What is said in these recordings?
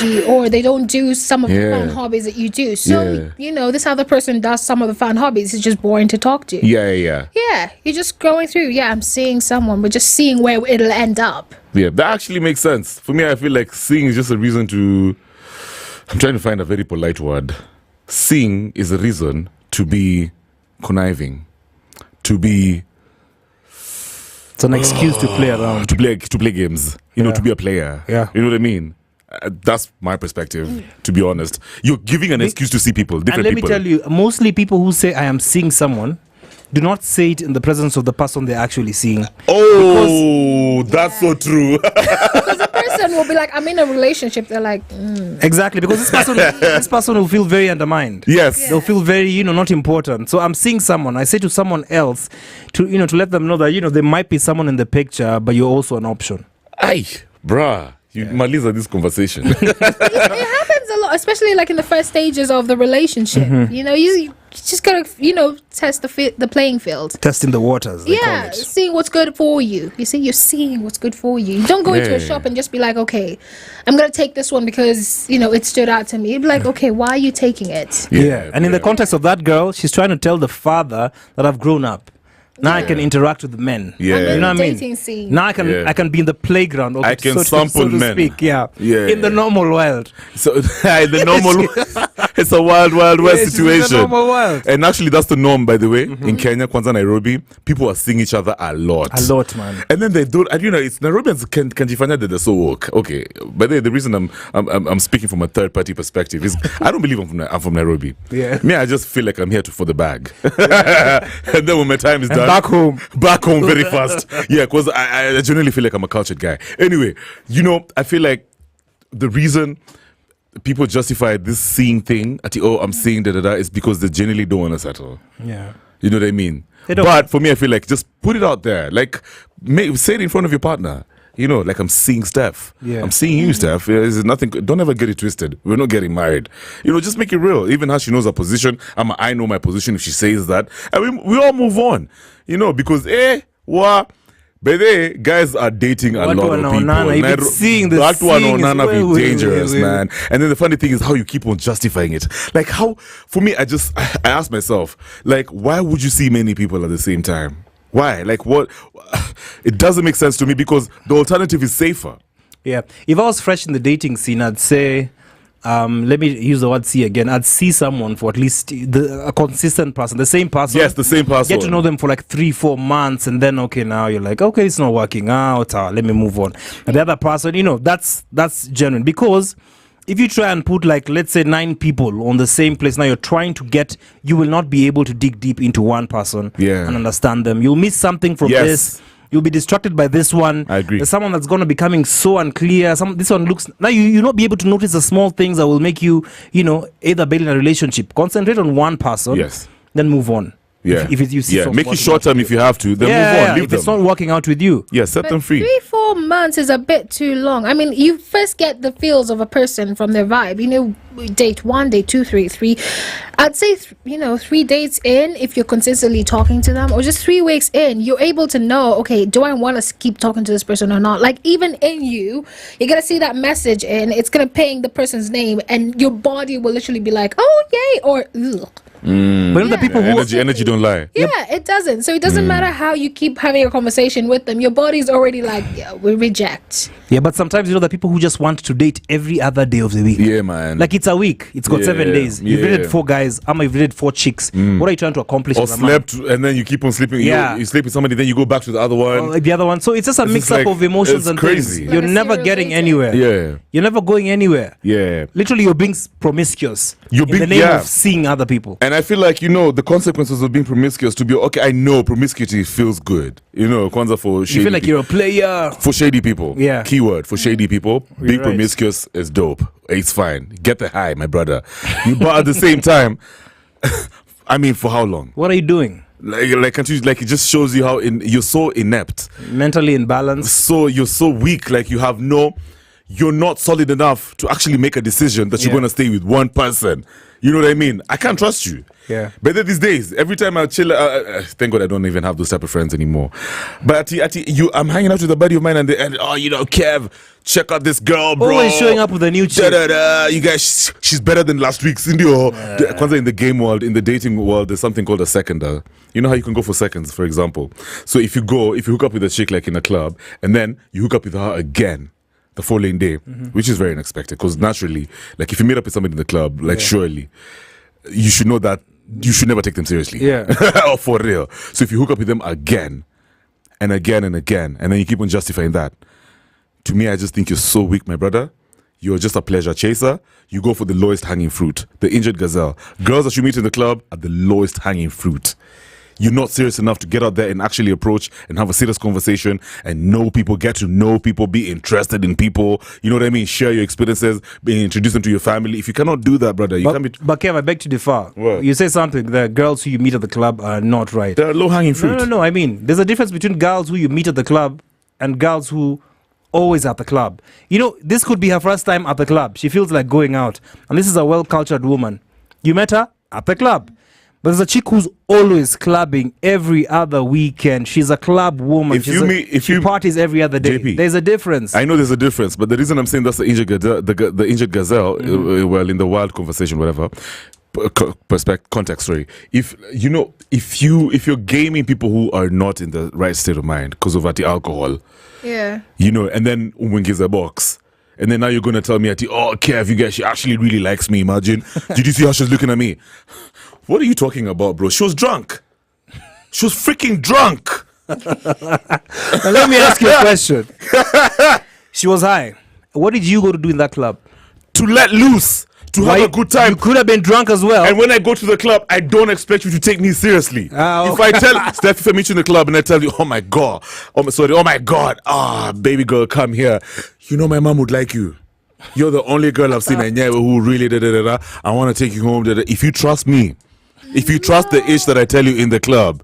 activity, or they don't do some of the fun hobbies that you do. So, this other person does some of the fun hobbies. It's just boring to talk to. Yeah. Yeah, you're just going through, I'm seeing someone, but just seeing where it'll end up. Yeah, that actually makes sense. For me, I feel like seeing is just a reason to... I'm trying to find a very polite word. Seeing is a reason to be conniving, to be... It's an excuse to play around. To play games, to be a player. Yeah. You know what I mean? That's my perspective, to be honest. You're giving an excuse to see people, different people. And let me tell you, mostly people who say, I am seeing someone, do not say it in the presence of the person they're actually seeing. Oh, that's so true. Because the person will be like, I'm in a relationship. They're like, Exactly, because this person will feel very undermined. Yes. They'll feel very, not important. So I'm seeing someone. I say to someone else to let them know that, there might be someone in the picture, but you're also an option. Aye, bruh. You Malisa this conversation. It happens a lot, especially like in the first stages of the relationship. Mm-hmm. You just gotta, test the playing field. Testing the waters. Yeah, seeing what's good for you. You see, you're seeing what's good for you. You don't go into a shop and just be like, okay, I'm gonna take this one because it stood out to me. You'd be like, okay, why are you taking it? Yeah. And in the context of that girl, she's trying to tell the father that I've grown up. Now I can interact with the men. Yeah. You know what I mean? Dating scene. Now I can be in the playground. I can sample men. Speak. Yeah. In the normal world. So the normal it's a wild west situation. The normal world. And actually that's the norm, by the way. In Kenya, Kwanzaa, Nairobi, people are seeing each other a lot. A lot, man. And then they don't, and it's Nairobians can jifanya that they're so woke. Okay. But the reason I'm speaking from a third party perspective is I don't believe I'm from Nairobi. Yeah. Me, I just feel like I'm here for the bag. And then when my time is done, back home very fast. Yeah, because I generally feel like I'm a cultured guy. Anyway, I feel like the reason people justify this seeing thing at I'm seeing is because they generally don't want to settle. Yeah. You know what I mean? But for me, I feel like just put it out there. Like, say it in front of your partner. Like I'm seeing Steph. Yeah. I'm seeing you, Steph. There's nothing. Don't ever get it twisted. We're not getting married. Just make it real. Even how she knows her position. I know my position if she says that. And we all move on. Because but guys are dating a lot of people. Seeing this that one is be dangerous, man. And then the funny thing is how you keep on justifying it. Like how, for me, I ask myself, like, why would you see many people at the same time? Why? Like what? It doesn't make sense to me because the alternative is safer. Yeah. If I was fresh in the dating scene, I'd say, let me use the word see again. I'd see someone for at least a consistent person, the same person. Yes, the same person. Get to know them for like 3-4 months, and then now you're like, okay, it's not working out. Let me move on. And the other person, that's genuine, because if you try and put like, let's say 9 people on the same place, now you will not be able to dig deep into one person and understand them. You'll miss something from this. You'll be distracted by this one. I agree. There's someone that's going to be coming so unclear. This one looks... Now, you'll not be able to notice the small things that will make you, either bail in a relationship. Concentrate on one person. Yes. Then move on. Yeah. If you see make it short term if you have to. Then move on. Leave if them. It's not working out with you. Yeah, set them free. 3-4 months is a bit too long. I mean, you first get the feels of a person from their vibe. Date 1, date 2, 3. I'd say 3 dates in, if you're consistently talking to them, or just 3 weeks in, you're able to know, okay, do I want to keep talking to this person or not? Like, even in you're gonna see that message and it's gonna ping the person's name, and your body will literally be like, oh yay, or ugh. But the people who energy don't lie. Yeah, it doesn't. So it doesn't matter how you keep having a conversation with them. Your body's already like, we reject. Yeah, but sometimes the people who just want to date every other day of the week. Yeah, man. Like it's a week. It's got 7 days. You've dated 4 guys. You've dated 4 chicks. What are you trying to accomplish? Or slept and then you keep on sleeping. Yeah. You sleep with somebody, then you go back to the other one. The other one. So it's just a mix-up of emotions and crazy. things. You're never getting anywhere. Yeah. You're never going anywhere. Yeah. Literally, you're being promiscuous in the name of seeing other people. And I feel like, the consequences of being promiscuous to be, okay, I know promiscuity feels good. Kwanzaa for shady You feel like you're a player. For shady people. Yeah. Keyword, for shady people. Being promiscuous is dope. It's fine. Get the high, my brother. But at the same time, I mean, for how long? What are you doing? Can't you, it just shows you how you're so inept. Mentally imbalanced. So you're so weak, you're not solid enough to actually make a decision that you're going to stay with one person. You know what I mean? I can't trust you. Yeah. But then these days, every time I chill, thank God I don't even have those type of friends anymore. But I'm hanging out with a buddy of mine and Kev, check out this girl, bro. Always showing up with a new chick. You guys, she's better than last week's. Kwanzaa, in the game world, in the dating world, there's something called a seconder. You know how you can go for seconds, for example. So if you hook up with a chick like in a club, and then you hook up with her again the following day, which is very unexpected, because naturally, like if you meet up with somebody in the club, like surely you should know that you should never take them seriously. Yeah. Or for real. So if you hook up with them again and again and again, and then you keep on justifying that, to me, I just think you're so weak, my brother. You're just a pleasure chaser. You go for the lowest hanging fruit, the injured gazelle. Girls that you meet in the club are the lowest hanging fruit. You're not serious enough to get out there and actually approach and have a serious conversation and know people, get to know people, be interested in people. You know what I mean? Share your experiences, introduce them to your family. If you cannot do that, brother, you can't be... But Kev, I beg to differ. What? You say something, the girls who you meet at the club are not right. They're low-hanging fruit. No. I mean, there's a difference between girls who you meet at the club and girls who always at the club. You know, this could be her first time at the club. She feels like going out. And this is a well-cultured woman. You met her at the club. But there's a chick who's always clubbing every other weekend. She's a club woman. She parties every other day. JP, there's a difference. I know there's a difference, but the reason I'm saying that's the injured gazelle, the injured gazelle, well, in the wild conversation, whatever, context, sorry. If you're gaming people who are not in the right state of mind because of the alcohol, and then woman gives a box. And then now you're going to tell me, Kev, you guys, she actually really likes me, imagine. Did you see how she's looking at me? What are you talking about, bro? She was drunk. She was freaking drunk. Now let me ask you a question. She was high. What did you go to do in that club? To let loose. To have a good time. You could have been drunk as well. And when I go to the club, I don't expect you to take me seriously. If I tell Steph, if I meet you in the club and I tell you, oh my God, baby girl, come here. You know my mom would like you. You're the only girl I've seen in Nyeri who really I want to take you home. If you trust me, if you trust the ish that I tell you in the club,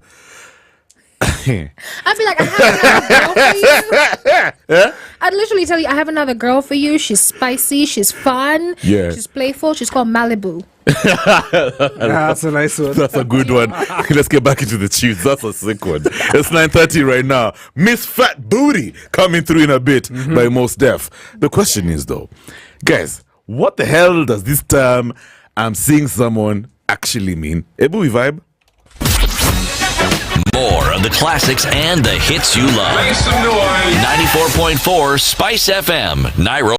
I'd be like, I have another girl for you. I'd literally tell you, I have another girl for you. She's spicy. She's fun. Yeah. She's playful. She's called Malibu. That's a nice one. That's a good one. Let's get back into the tunes. That's a sick one. It's 9:30 right now. Miss Fat Booty coming through in a bit by Most Def. The question is though, guys, what the hell does this term "I'm seeing someone" actually mean? A booty vibe? More of the classics and the hits you love. Make some noise. 94.4 Spice FM, Nairobi.